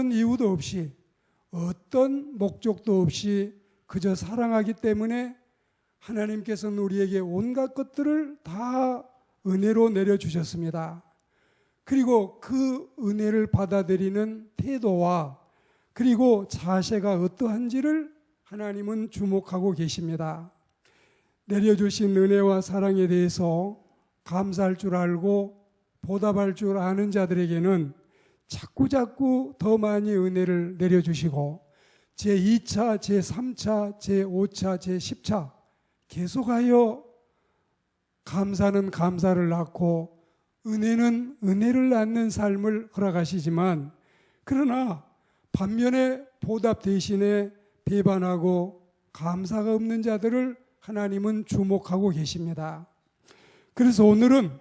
어떤 이유도 없이 어떤 목적도 없이 그저 사랑하기 때문에 하나님께서는 우리에게 온갖 것들을 다 은혜로 내려주셨습니다. 그리고 그 은혜를 받아들이는 태도와 그리고 자세가 어떠한지를 하나님은 주목하고 계십니다. 내려주신 은혜와 사랑에 대해서 감사할 줄 알고 보답할 줄 아는 자들에게는 자꾸자꾸 더 많이 은혜를 내려주시고 제2차, 제3차, 제5차, 제10차 계속하여 감사는 감사를 낳고 은혜는 은혜를 낳는 삶을 허락하시지만 그러나 반면에 보답 대신에 배반하고 감사가 없는 자들을 하나님은 주목하고 계십니다. 그래서 오늘은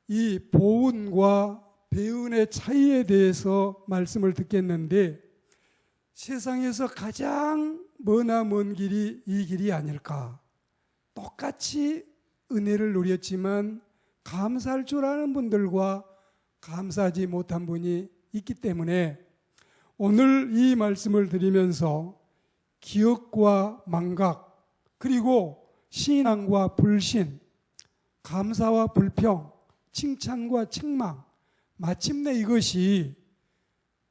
이 보은과 배은의 차이에 대해서 말씀을 듣겠는데 세상에서 가장 머나먼 길이 이 길이 아닐까. 똑같이 은혜를 누렸지만 감사할 줄 아는 분들과 감사하지 못한 분이 있기 때문에 오늘 이 말씀을 드리면서 기억과 망각 그리고 신앙과 불신, 감사와 불평, 칭찬과 책망 마침내 이것이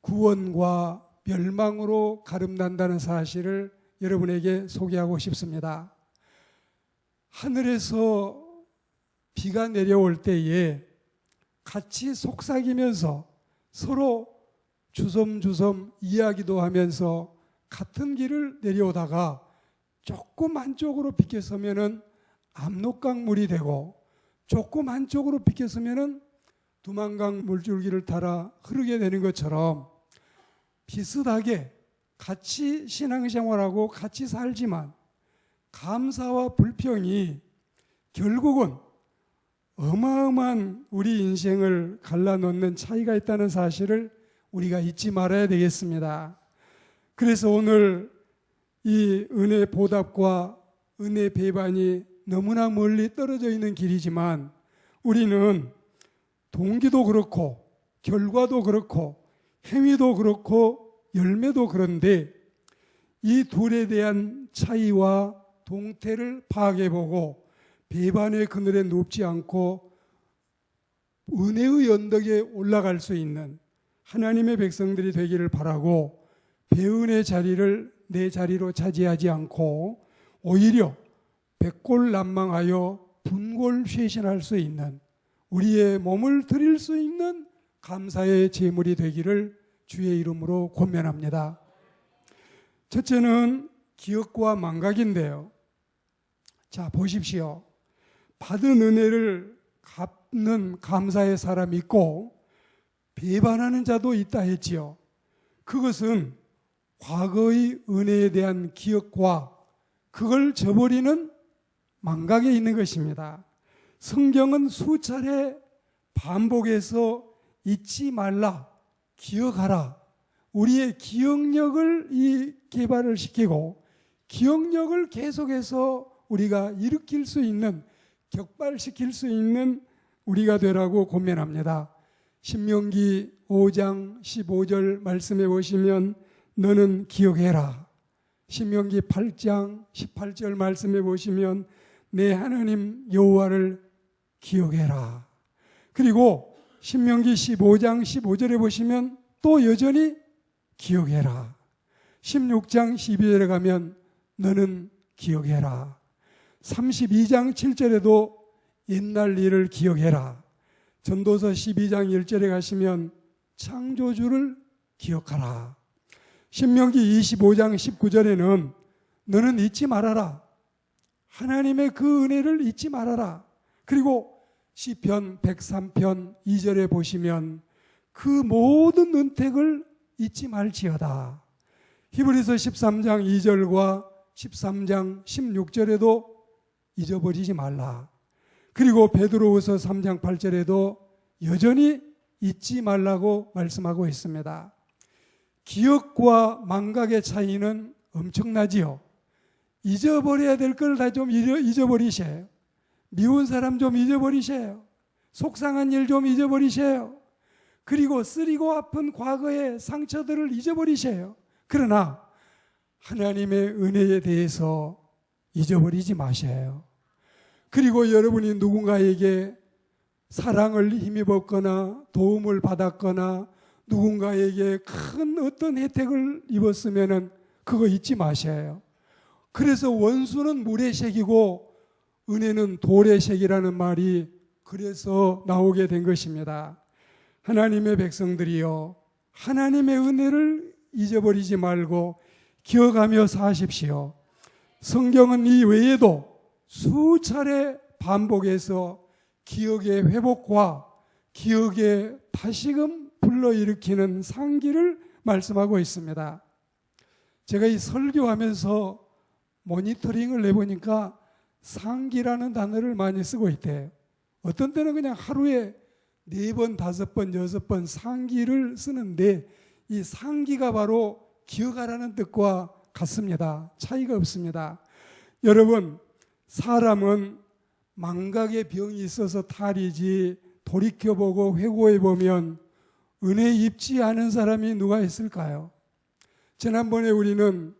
구원과 멸망으로 가름난다는 사실을 여러분에게 소개하고 싶습니다. 하늘에서 비가 내려올 때에 같이 속삭이면서 서로 주섬주섬 이야기도 하면서 같은 길을 내려오다가 조금 한쪽으로 비켜서면은 압록강물이 되고 조금 한쪽으로 비켜서면은 두만강 물줄기를 따라 흐르게 되는 것처럼 비슷하게 같이 신앙생활하고 같이 살지만 감사와 불평이 결국은 어마어마한 우리 인생을 갈라놓는 차이가 있다는 사실을 우리가 잊지 말아야 되겠습니다. 그래서 오늘 이 은혜 보답과 은혜 배반이 너무나 멀리 떨어져 있는 길이지만 우리는 동기도 그렇고 결과도 그렇고 행위도 그렇고 열매도 그런데 이 둘에 대한 차이와 동태를 파악해보고 배반의 그늘에 눕지 않고 은혜의 언덕에 올라갈 수 있는 하나님의 백성들이 되기를 바라고 배은의 자리를 내 자리로 차지하지 않고 오히려 백골난망하여 분골쇄신할 수 있는 우리의 몸을 드릴 수 있는 감사의 제물이 되기를 주의 이름으로 권면합니다. 첫째는 기억과 망각인데요. 자, 보십시오. 받은 은혜를 갚는 감사의 사람이 있고 배반하는 자도 있다 했지요. 그것은 과거의 은혜에 대한 기억과 그걸 저버리는 망각에 있는 것입니다. 성경은 수차례 반복해서 잊지 말라, 기억하라. 우리의 기억력을 개발을 시키고 기억력을 계속해서 우리가 일으킬 수 있는 격발시킬 수 있는 우리가 되라고 권면합니다. 신명기 5장 15절 말씀해 보시면 너는 기억해라. 신명기 8장 18절 말씀해 보시면 내 하나님 여호와를 기억해라. 그리고 신명기 15장 15절에 보시면 또 여전히 기억해라. 16장 12절에 가면 너는 기억해라. 32장 7절에도 옛날 일을 기억해라. 전도서 12장 1절에 가시면 창조주를 기억하라. 신명기 25장 19절에는 너는 잊지 말아라. 하나님의 그 은혜를 잊지 말아라. 그리고 시편 103편 2절에 보시면 그 모든 은택을 잊지 말지어다. 히브리서 13장 2절과 13장 16절에도 잊어버리지 말라. 그리고 베드로후서 3장 8절에도 여전히 잊지 말라고 말씀하고 있습니다. 기억과 망각의 차이는 엄청나지요. 잊어버려야 될 걸 다 좀 잊어버리세요. 미운 사람 좀 잊어버리세요. 속상한 일 좀 잊어버리세요. 그리고 쓰리고 아픈 과거의 상처들을 잊어버리세요. 그러나 하나님의 은혜에 대해서 잊어버리지 마셔요. 그리고 여러분이 누군가에게 사랑을 힘입었거나 도움을 받았거나 누군가에게 큰 어떤 혜택을 입었으면 그거 잊지 마셔요. 그래서 원수는 물의 색이고 은혜는 돌의 색이라는 말이 그래서 나오게 된 것입니다. 하나님의 백성들이요, 하나님의 은혜를 잊어버리지 말고 기억하며 사십시오. 성경은 이 외에도 수차례 반복해서 기억의 회복과 기억의 다시금 불러일으키는 상기를 말씀하고 있습니다. 제가 이 설교하면서 모니터링을 해보니까 상기라는 단어를 많이 쓰고 있대요. 어떤 때는 그냥 하루에 4번, 5번, 6번 상기를 쓰는데 이 상기가 바로 기억하라는 뜻과 같습니다. 차이가 없습니다. 여러분, 사람은 망각의 병이 있어서 탈이지 돌이켜보고 회고해보면 은혜 입지 않은 사람이 누가 있을까요? 지난번에 우리는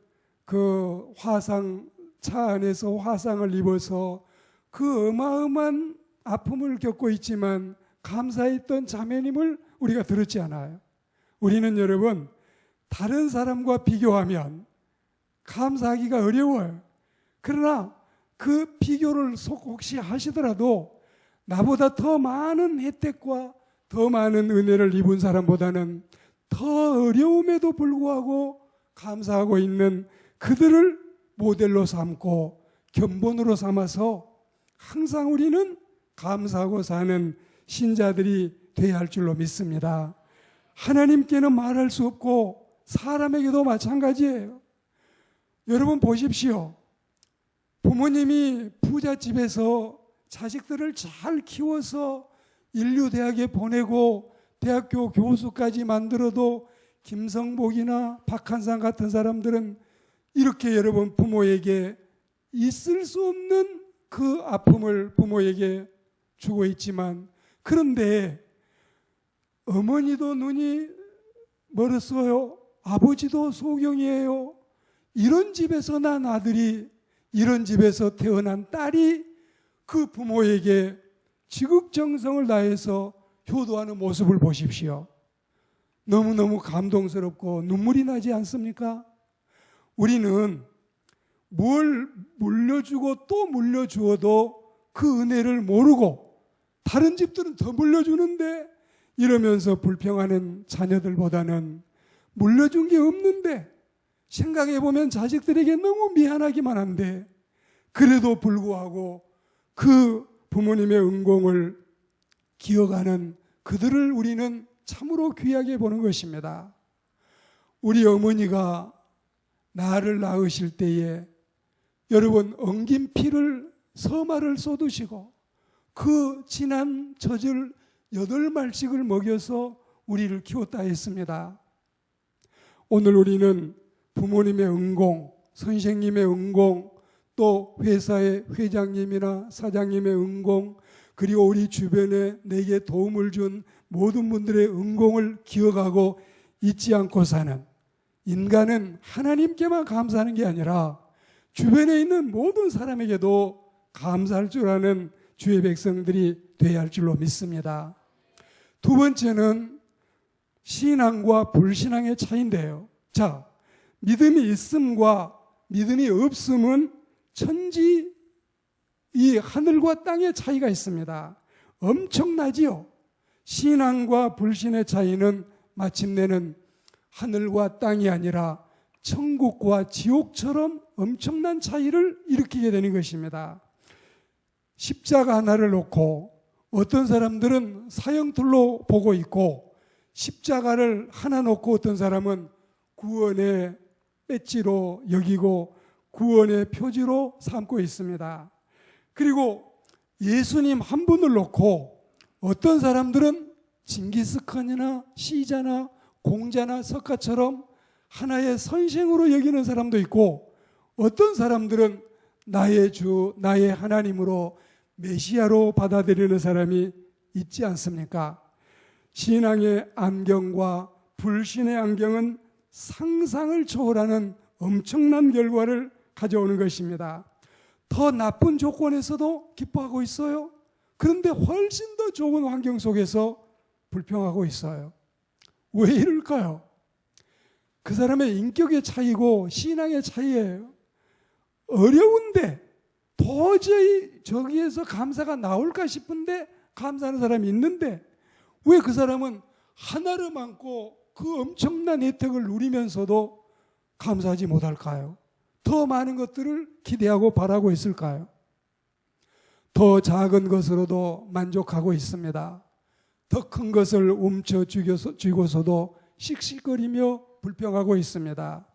그 화상, 차 안에서 화상을 입어서 그 어마어마한 아픔을 겪고 있지만 감사했던 자매님을 우리가 들었지 않아요? 우리는 여러분, 다른 사람과 비교하면 감사하기가 어려워요. 그러나 그 비교를 혹시 하시더라도 나보다 더 많은 혜택과 더 많은 은혜를 입은 사람보다는 더 어려움에도 불구하고 감사하고 있는 그들을 모델로 삼고 견본으로 삼아서 항상 우리는 감사하고 사는 신자들이 되어야 할 줄로 믿습니다. 하나님께는 말할 수 없고 사람에게도 마찬가지예요. 여러분 보십시오. 부모님이 부잣집에서 자식들을 잘 키워서 인류대학에 보내고 대학교 교수까지 만들어도 김성복이나 박한상 같은 사람들은 이렇게 여러분 부모에게 있을 수 없는 그 아픔을 부모에게 주고 있지만, 그런데 어머니도 눈이 멀었어요. 아버지도 소경이에요. 이런 집에서 난 아들이, 이런 집에서 태어난 딸이 그 부모에게 지극정성을 다해서 효도하는 모습을 보십시오. 너무너무 감동스럽고 눈물이 나지 않습니까? 우리는 뭘 물려주고 또 물려주어도 그 은혜를 모르고 다른 집들은 더 물려주는데 이러면서 불평하는 자녀들보다는 물려준 게 없는데 생각해보면 자식들에게 너무 미안하기만 한데 그래도 불구하고 그 부모님의 은공을 기억하는 그들을 우리는 참으로 귀하게 보는 것입니다. 우리 어머니가 나를 낳으실 때에 여러분 엉긴 피를 서마를 쏟으시고 그 진한 젖을 8말씩을 먹여서 우리를 키웠다 했습니다. 오늘 우리는 부모님의 은공, 선생님의 은공, 또 회사의 회장님이나 사장님의 은공, 그리고 우리 주변에 내게 도움을 준 모든 분들의 은공을 기억하고 잊지 않고 사는, 인간은 하나님께만 감사하는 게 아니라 주변에 있는 모든 사람에게도 감사할 줄 아는 주의 백성들이 되어야 할 줄로 믿습니다. 두 번째는 신앙과 불신앙의 차이인데요. 자, 믿음이 있음과 믿음이 없음은 천지 이 하늘과 땅의 차이가 있습니다. 엄청나지요. 신앙과 불신의 차이는 마침내는 하늘과 땅이 아니라 천국과 지옥처럼 엄청난 차이를 일으키게 되는 것입니다. 십자가 하나를 놓고 어떤 사람들은 사형틀로 보고 있고, 십자가를 하나 놓고 어떤 사람은 구원의 배지로 여기고 구원의 표지로 삼고 있습니다. 그리고 예수님 한 분을 놓고 어떤 사람들은 징기스칸이나 시자나 공자나 석가처럼 하나의 선생으로 여기는 사람도 있고, 어떤 사람들은 나의 주, 나의 하나님으로 메시아로 받아들이는 사람이 있지 않습니까? 신앙의 안경과 불신의 안경은 상상을 초월하는 엄청난 결과를 가져오는 것입니다. 더 나쁜 조건에서도 기뻐하고 있어요. 그런데 훨씬 더 좋은 환경 속에서 불평하고 있어요. 왜 이럴까요? 그 사람의 인격의 차이고 신앙의 차이예요. 어려운데 도저히 저기에서 감사가 나올까 싶은데 감사하는 사람이 있는데 왜 그 사람은 하나를 안고 그 엄청난 혜택을 누리면서도 감사하지 못할까요? 더 많은 것들을 기대하고 바라고 있을까요? 더 작은 것으로도 만족하고 있습니다. 더 큰 것을 움켜쥐고서도 씩씩거리며 불평하고 있습니다.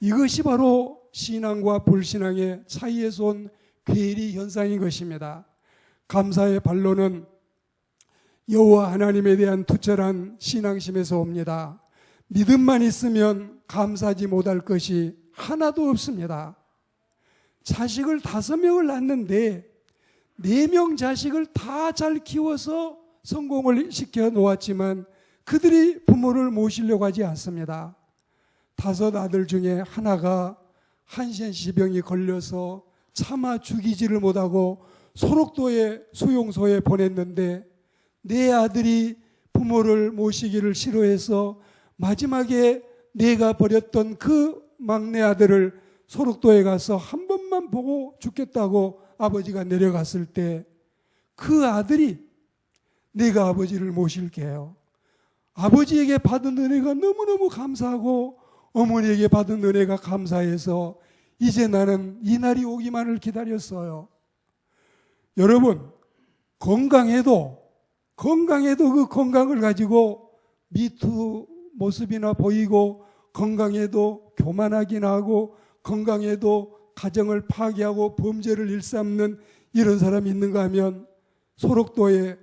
이것이 바로 신앙과 불신앙의 차이에서 온 괴리 현상인 것입니다. 감사의 반론은 여호와 하나님에 대한 투철한 신앙심에서 옵니다. 믿음만 있으면 감사하지 못할 것이 하나도 없습니다. 자식을 5명을 낳는데 4명 자식을 다 잘 키워서 성공을 시켜 놓았지만 그들이 부모를 모시려고 하지 않습니다. 5 아들 중에 하나가 한센시병이 걸려서 차마 죽이지를 못하고 소록도의 수용소에 보냈는데 4 아들이 부모를 모시기를 싫어해서 마지막에 내가 버렸던 그 막내 아들을 소록도에 가서 한 번만 보고 죽겠다고 아버지가 내려갔을 때 그 아들이 내가 아버지를 모실게요. 아버지에게 받은 은혜가 너무너무 감사하고 어머니에게 받은 은혜가 감사해서 이제 나는 이 날이 오기만을 기다렸어요. 여러분, 건강해도 그 건강을 가지고 미투 모습이나 보이고 건강해도 교만하긴 하고 건강해도 가정을 파괴하고 범죄를 일삼는 이런 사람이 있는가 하면 소록도에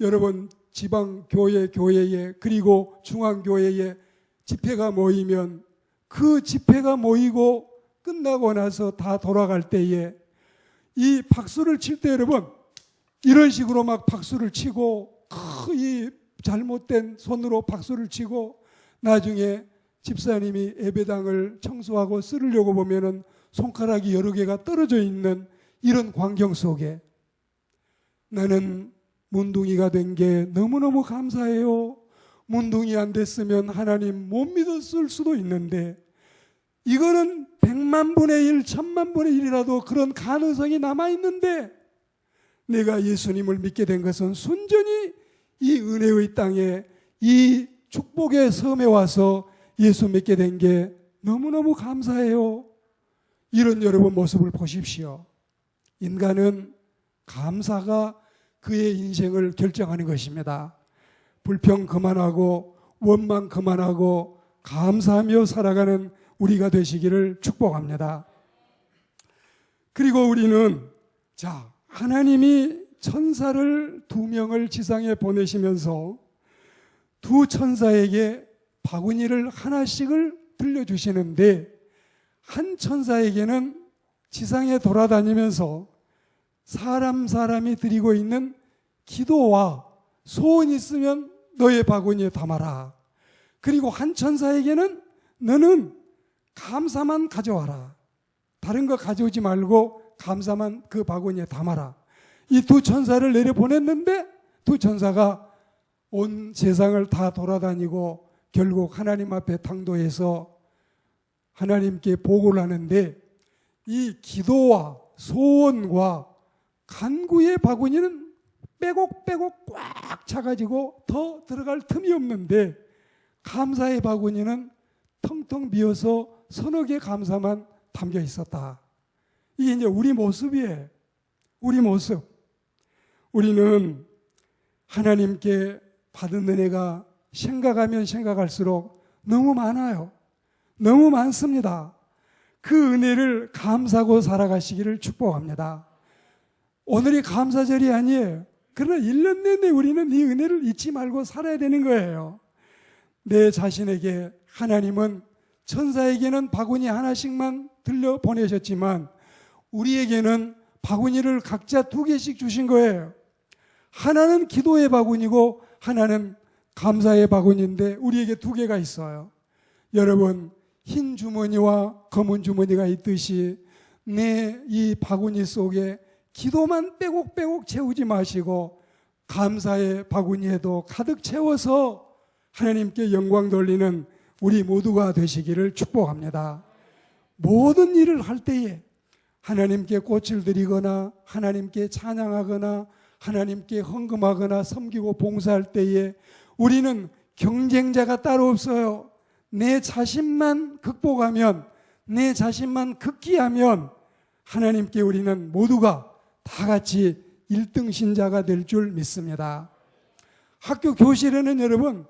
여러분 지방교회에 그리고 중앙교회에 집회가 모이면 그 집회가 모이고 끝나고 나서 다 돌아갈 때에 이 박수를 칠 때 여러분 이런 식으로 막 박수를 치고 이 잘못된 손으로 박수를 치고 나중에 집사님이 예배당을 청소하고 쓸으려고 보면은 손가락이 여러 개가 떨어져 있는 이런 광경 속에 나는 문둥이가 된 게 너무너무 감사해요. 문둥이 안 됐으면 하나님 못 믿었을 수도 있는데 이거는 100만 분의 1, 1000만 분의 1이라도 그런 가능성이 남아있는데 내가 예수님을 믿게 된 것은 순전히 이 은혜의 땅에 이 축복의 섬에 와서 예수 믿게 된 게 너무너무 감사해요. 이런 여러분 모습을 보십시오. 인간은 감사가 그의 인생을 결정하는 것입니다. 불평 그만하고 원망 그만하고 감사하며 살아가는 우리가 되시기를 축복합니다. 그리고 우리는 하나님이 천사를 2명을 지상에 보내시면서 2 천사에게 바구니를 하나씩을 들려주시는데 한 천사에게는 지상에 돌아다니면서 사람이 드리고 있는 기도와 소원이 있으면 너의 바구니에 담아라. 그리고 한 천사에게는 너는 감사만 가져와라. 다른 거 가져오지 말고 감사만 그 바구니에 담아라. 이 2 천사를 내려보냈는데 2 천사가 온 세상을 다 돌아다니고 결국 하나님 앞에 당도해서 하나님께 보고를 하는데 이 기도와 소원과 간구의 바구니는 빼곡빼곡 꽉 차가지고 더 들어갈 틈이 없는데 감사의 바구니는 텅텅 비어서 서너 개 감사만 담겨 있었다. 이게 이제 우리 모습이에요. 우리 모습. 우리는 하나님께 받은 은혜가 생각하면 생각할수록 너무 많아요. 너무 많습니다. 그 은혜를 감사하고 살아가시기를 축복합니다. 오늘이 감사절이 아니에요. 그러나 1년 내내 우리는 이 은혜를 잊지 말고 살아야 되는 거예요. 내 자신에게 하나님은 천사에게는 바구니 하나씩만 들려 보내셨지만 우리에게는 바구니를 각자 2개씩 주신 거예요. 하나는 기도의 바구니고 하나는 감사의 바구니인데 우리에게 두 개가 있어요. 여러분, 흰 주머니와 검은 주머니가 있듯이 내 이 바구니 속에 기도만 빼곡빼곡 채우지 마시고 감사의 바구니에도 가득 채워서 하나님께 영광 돌리는 우리 모두가 되시기를 축복합니다. 모든 일을 할 때에 하나님께 꽃을 드리거나 하나님께 찬양하거나 하나님께 헌금하거나 섬기고 봉사할 때에 우리는 경쟁자가 따로 없어요. 내 자신만 극복하면, 내 자신만 극기하면 하나님께 우리는 모두가 다 같이 1등 신자가 될 줄 믿습니다. 학교 교실에는 여러분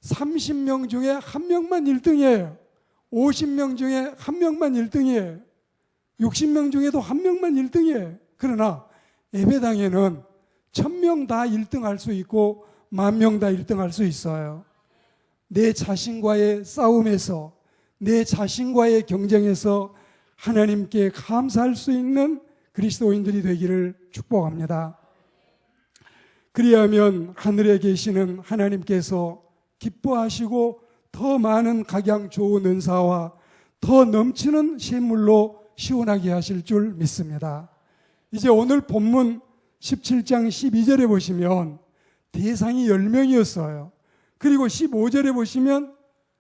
30명 중에 한 명만 1등이에요. 50명 중에 한 명만 1등이에요. 60명 중에도 한 명만 1등이에요. 그러나 예배당에는 1000명 다 1등 할 수 있고 10,000명 다 1등 할 수 있어요. 내 자신과의 싸움에서, 내 자신과의 경쟁에서 하나님께 감사할 수 있는 그리스도인들이 되기를 축복합니다. 그리하면 하늘에 계시는 하나님께서 기뻐하시고 더 많은 각양 좋은 은사와 더 넘치는 샘물로 시원하게 하실 줄 믿습니다. 이제 오늘 본문 17장 12절에 보시면 대상이 10명이었어요. 그리고 15절에 보시면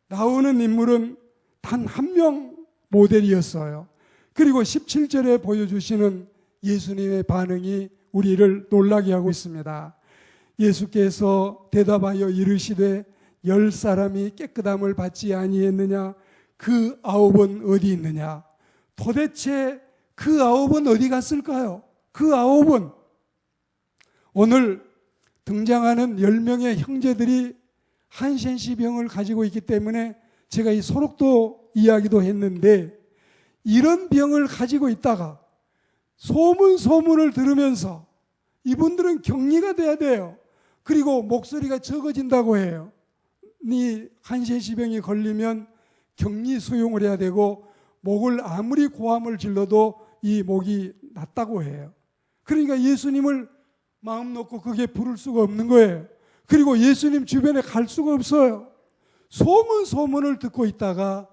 나오는 인물은 단 한 명 모델이었어요. 그리고 17절에 보여주시는 예수님의 반응이 우리를 놀라게 하고 있습니다. 예수께서 대답하여 이르시되 10사람이 깨끗함을 받지 아니했느냐? 그 9은 어디 있느냐? 도대체 그 9은 어디 갔을까요? 그 9은 오늘 등장하는 10명의 형제들이 한센시병을 가지고 있기 때문에 제가 이 소록도 이야기도 했는데, 이런 병을 가지고 있다가 소문을 들으면서 이분들은 격리가 돼야 돼요. 그리고 목소리가 적어진다고 해요. 네 한센시병이 걸리면 격리 수용을 해야 되고 목을 아무리 고함을 질러도 이 목이 낫다고 해요. 그러니까 예수님을 마음 놓고 그게 부를 수가 없는 거예요. 그리고 예수님 주변에 갈 수가 없어요. 소문을 듣고 있다가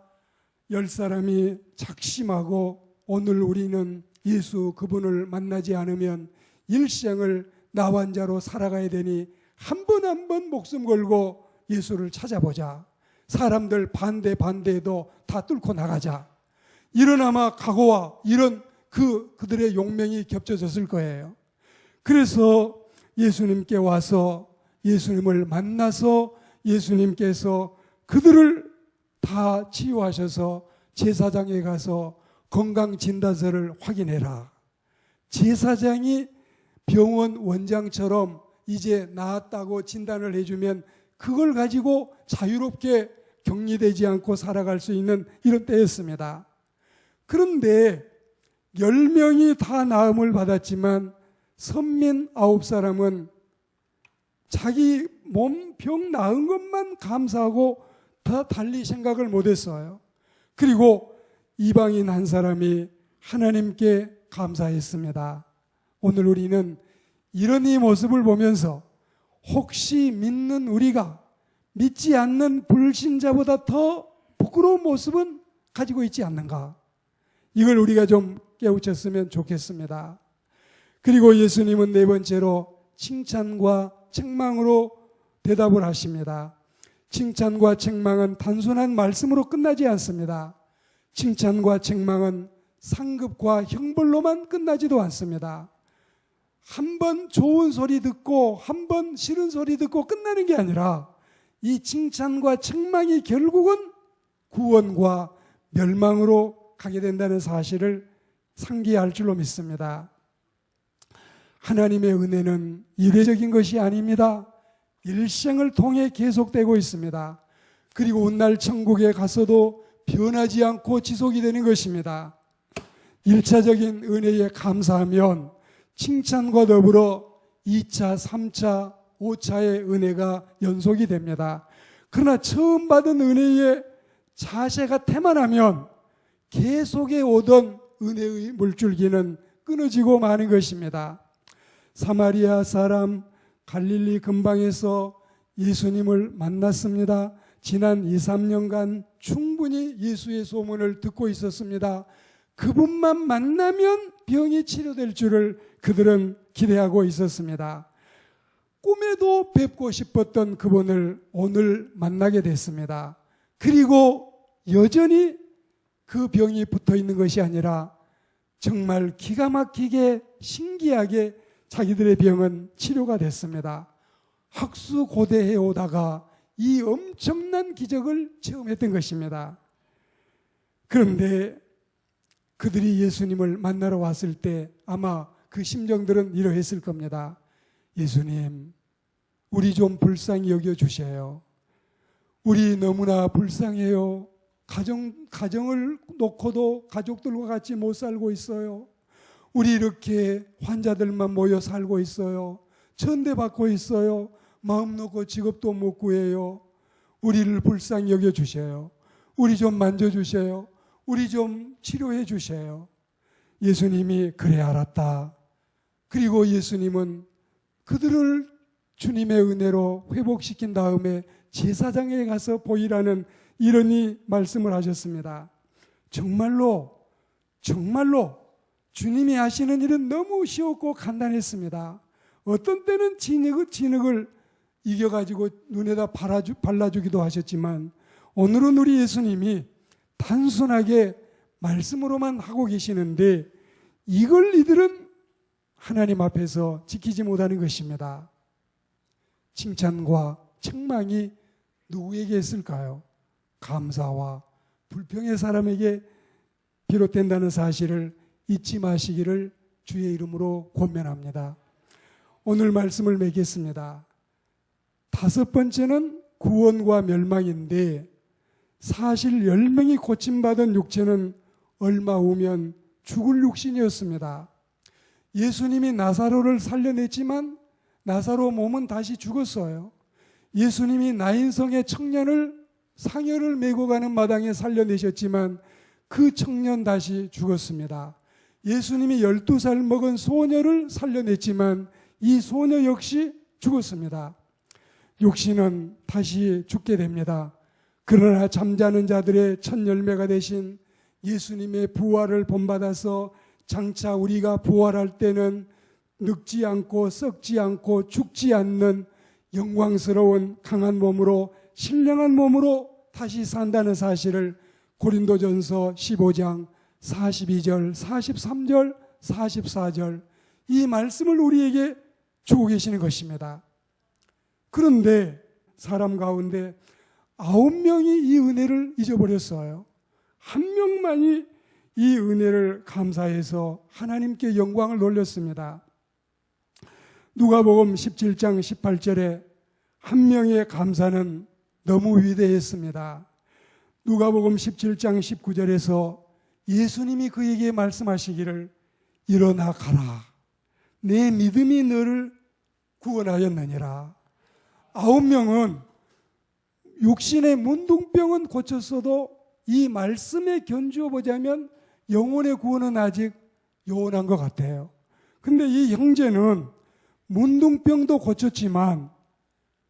10사람이 작심하고 오늘 우리는 예수 그분을 만나지 않으면 일생을 나환자로 살아가야 되니 한 번 한 번 목숨 걸고 예수를 찾아보자. 사람들 반대해도 다 뚫고 나가자. 이런 아마 각오와 이런 그들의 용맹이 겹쳐졌을 거예요. 그래서 예수님께 와서 예수님을 만나서 예수님께서 그들을 다 치유하셔서 제사장에 가서 건강진단서를 확인해라. 제사장이 병원 원장처럼 이제 나았다고 진단을 해주면 그걸 가지고 자유롭게 격리되지 않고 살아갈 수 있는 이런 때였습니다. 그런데 10명이 다 나음을 받았지만 선민 9사람은 자기 몸 병 나은 것만 감사하고 더 달리 생각을 못했어요. 그리고 이방인 한 사람이 하나님께 감사했습니다. 오늘 우리는 이런 이 모습을 보면서 혹시 믿는 우리가 믿지 않는 불신자보다 더 부끄러운 모습은 가지고 있지 않는가? 이걸 우리가 좀 깨우쳤으면 좋겠습니다. 그리고 예수님은 네 번째로 칭찬과 책망으로 대답을 하십니다. 칭찬과 책망은 단순한 말씀으로 끝나지 않습니다. 칭찬과 책망은 상급과 형벌로만 끝나지도 않습니다. 한 번 좋은 소리 듣고 한 번 싫은 소리 듣고 끝나는 게 아니라 이 칭찬과 책망이 결국은 구원과 멸망으로 가게 된다는 사실을 상기할 줄로 믿습니다. 하나님의 은혜는 일회적인 것이 아닙니다. 일생을 통해 계속되고 있습니다. 그리고 훗날 천국에 가서도 변하지 않고 지속이 되는 것입니다. 1차적인 은혜에 감사하면 칭찬과 더불어 2차, 3차, 5차의 은혜가 연속이 됩니다. 그러나 처음 받은 은혜의 자세가 태만하면 계속해 오던 은혜의 물줄기는 끊어지고 마는 것입니다. 사마리아 사람 갈릴리 근방에서 예수님을 만났습니다. 지난 2, 3년간 충분히 예수의 소문을 듣고 있었습니다. 그분만 만나면 병이 치료될 줄을 그들은 기대하고 있었습니다. 꿈에도 뵙고 싶었던 그분을 오늘 만나게 됐습니다. 그리고 여전히 그 병이 붙어 있는 것이 아니라 정말 기가 막히게 신기하게 자기들의 병은 치료가 됐습니다. 학수고대해 오다가 이 엄청난 기적을 체험했던 것입니다. 그런데 그들이 예수님을 만나러 왔을 때 아마 그 심정들은 이러했을 겁니다. 예수님, 우리 좀 불쌍히 여겨주세요. 우리 너무나 불쌍해요. 가정을 놓고도 가족들과 같이 못 살고 있어요. 우리 이렇게 환자들만 모여 살고 있어요. 천대받고 있어요. 마음 놓고 직업도 못 구해요. 우리를 불쌍히 여겨주세요. 우리 좀 만져주세요. 우리 좀 치료해 주세요. 예수님이 그래 알았다. 그리고 예수님은 그들을 주님의 은혜로 회복시킨 다음에 제사장에 가서 보이라는 이러니 말씀을 하셨습니다. 정말로 주님이 하시는 일은 너무 쉬웠고 간단했습니다. 어떤 때는 진흙을 이겨가지고 눈에다 발라주기도 하셨지만 오늘은 우리 예수님이 단순하게 말씀으로만 하고 계시는데 이걸 이들은 하나님 앞에서 지키지 못하는 것입니다. 칭찬과 책망이 누구에게 있을까요? 감사와 불평의 사람에게 비롯된다는 사실을 잊지 마시기를 주의 이름으로 권면합니다. 오늘 말씀을 맺겠습니다. 5번째는 구원과 멸망인데 사실 10명이 고침받은 육체는 얼마 후면 죽을 육신이었습니다. 예수님이 나사로를 살려냈지만 나사로 몸은 다시 죽었어요. 예수님이 나인성의 청년을 상여를 메고 가는 마당에 살려내셨지만 그 청년 다시 죽었습니다. 예수님이 12살 먹은 소녀를 살려냈지만 이 소녀 역시 죽었습니다. 육신은 다시 죽게 됩니다. 그러나 잠자는 자들의 첫 열매가 되신 예수님의 부활을 본받아서 장차 우리가 부활할 때는 늙지 않고 썩지 않고 죽지 않는 영광스러운 강한 몸으로 신령한 몸으로 다시 산다는 사실을 고린도전서 15장 42절, 43절, 44절 이 말씀을 우리에게 주고 계시는 것입니다. 그런데 사람 가운데 9명이 이 은혜를 잊어버렸어요. 한 명만이 이 은혜를 감사해서 하나님께 영광을 돌렸습니다. 누가복음 17장 18절에 한 명의 감사는 너무 위대했습니다. 누가복음 17장 19절에서 예수님이 그에게 말씀하시기를 일어나 가라. 내 믿음이 너를 구원하였느니라. 9명은 육신의 문둥병은 고쳤어도 이 말씀에 견주어 보자면 영혼의 구원은 아직 요원한 것 같아요. 근데 이 형제는 문둥병도 고쳤지만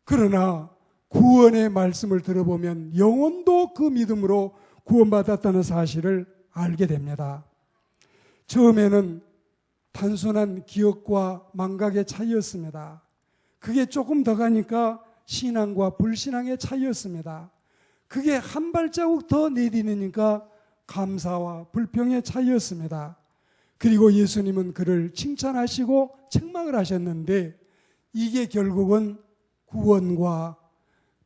그러나 구원의 말씀을 들어보면 영혼도 그 믿음으로 구원받았다는 사실을 알게 됩니다. 처음에는 단순한 기억과 망각의 차이였습니다. 그게 조금 더 가니까 신앙과 불신앙의 차이였습니다. 그게 한 발자국 더 내디디니까 감사와 불평의 차이였습니다. 그리고 예수님은 그를 칭찬하시고 책망을 하셨는데 이게 결국은 구원과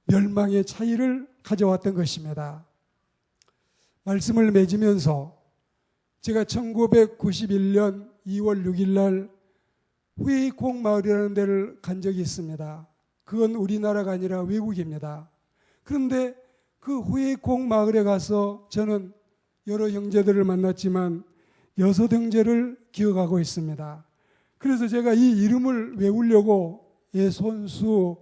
멸망의 차이를 가져왔던 것입니다. 말씀을 맺으면서 제가 1991년 2월 6일 날 후에이콩 마을이라는 데를 간 적이 있습니다. 그건 우리나라가 아니라 외국입니다. 그런데 그 후에이콩 마을에 가서 저는 여러 형제들을 만났지만 6 형제를 기억하고 있습니다. 그래서 제가 이 이름을 외우려고 손수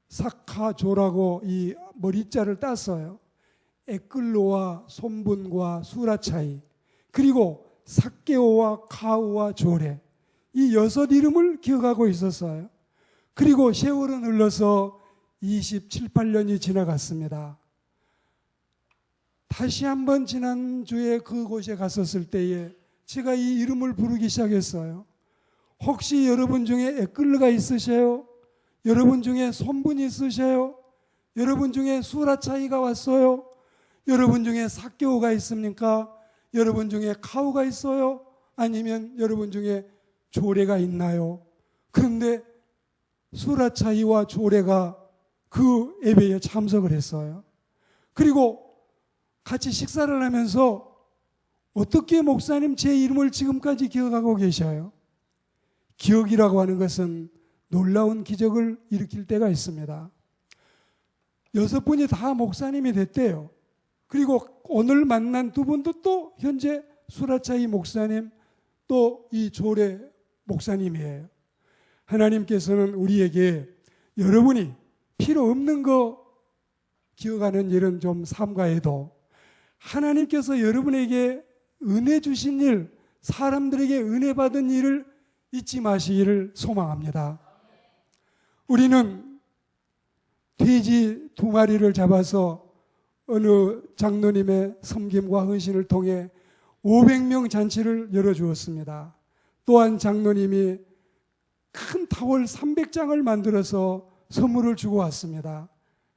사카조라고 이 머리자를 땄어요. 에클로와 손분과 수라 차이, 그리고 사케오와 카우와 조레, 이 6 이름을 기억하고 있었어요. 그리고 세월은 흘러서 27, 8년이 지나갔습니다. 다시 한번 지난주에 그곳에 갔었을 때에 제가 이 이름을 부르기 시작했어요. 혹시 여러분 중에 에클르가 있으세요? 여러분 중에 손분이 있으세요? 여러분 중에 수라차이가 왔어요? 여러분 중에 사개오가 있습니까? 여러분 중에 카오가 있어요? 아니면 여러분 중에 조례가 있나요? 그런데 수라차이와 조례가 그 예배에 참석을 했어요. 그리고 같이 식사를 하면서 어떻게 목사님 제 이름을 지금까지 기억하고 계셔요? 기억이라고 하는 것은 놀라운 기적을 일으킬 때가 있습니다. 6분이 다 목사님이 됐대요. 그리고 오늘 만난 2분도 또 현재 수라차이 목사님, 또 이 조례 목사님이에요. 하나님께서는 우리에게 여러분이 필요 없는 거 기억하는 일은 좀 삼가해도 하나님께서 여러분에게 은혜 주신 일, 사람들에게 은혜 받은 일을 잊지 마시기를 소망합니다. 우리는 돼지 2마리를 잡아서 어느 장로님의 섬김과 헌신을 통해 500명 잔치를 열어주었습니다. 또한 장로님이 큰 타월 300장을 만들어서 선물을 주고 왔습니다.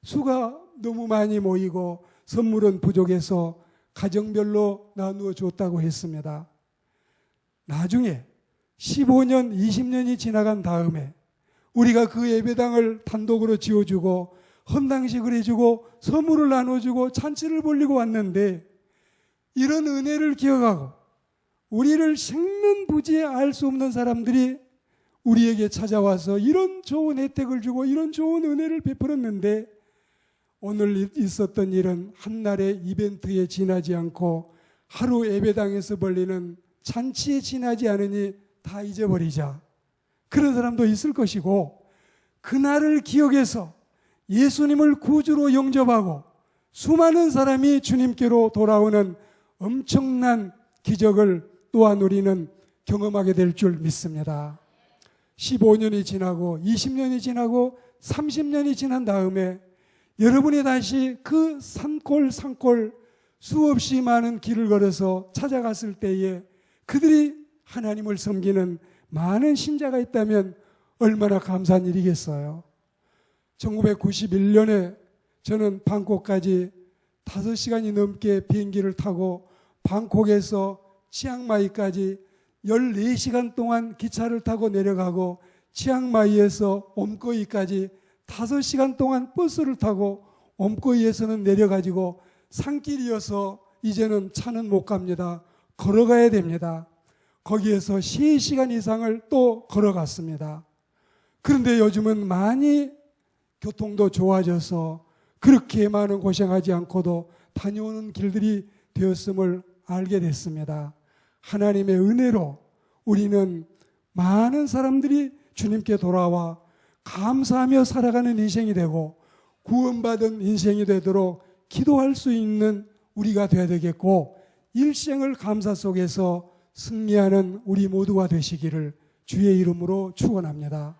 수가 너무 많이 모이고 선물은 부족해서 가정별로 나누어 줬다고 했습니다. 나중에 15년, 20년이 지나간 다음에 우리가 그 예배당을 단독으로 지어주고 헌당식을 해주고 선물을 나눠주고 잔치를 벌리고 왔는데 이런 은혜를 기억하고 우리를 생면부지에 알 수 없는 사람들이 우리에게 찾아와서 이런 좋은 혜택을 주고 이런 좋은 은혜를 베풀었는데 오늘 있었던 일은 한날의 이벤트에 지나지 않고 하루 예배당에서 벌리는 잔치에 지나지 않으니 다 잊어버리자. 그런 사람도 있을 것이고 그날을 기억해서 예수님을 구주로 영접하고 수많은 사람이 주님께로 돌아오는 엄청난 기적을 또한 우리는 경험하게 될 줄 믿습니다. 15년이 지나고 20년이 지나고 30년이 지난 다음에 여러분이 다시 그 산골 수없이 많은 길을 걸어서 찾아갔을 때에 그들이 하나님을 섬기는 많은 신자가 있다면 얼마나 감사한 일이겠어요. 1991년에 저는 방콕까지 5시간이 넘게 비행기를 타고 방콕에서 치앙마이까지 14시간 동안 기차를 타고 내려가고 치앙마이에서 옴거이까지 5시간 동안 버스를 타고 옴거이에서는 내려가지고 산길이어서 이제는 차는 못 갑니다. 걸어가야 됩니다. 거기에서 3시간 이상을 또 걸어갔습니다. 그런데 요즘은 많이 교통도 좋아져서 그렇게 많은 고생하지 않고도 다녀오는 길들이 되었음을 알게 됐습니다. 하나님의 은혜로 우리는 많은 사람들이 주님께 돌아와 감사하며 살아가는 인생이 되고 구원받은 인생이 되도록 기도할 수 있는 우리가 되어야 되겠고 일생을 감사 속에서 승리하는 우리 모두가 되시기를 주의 이름으로 축원합니다.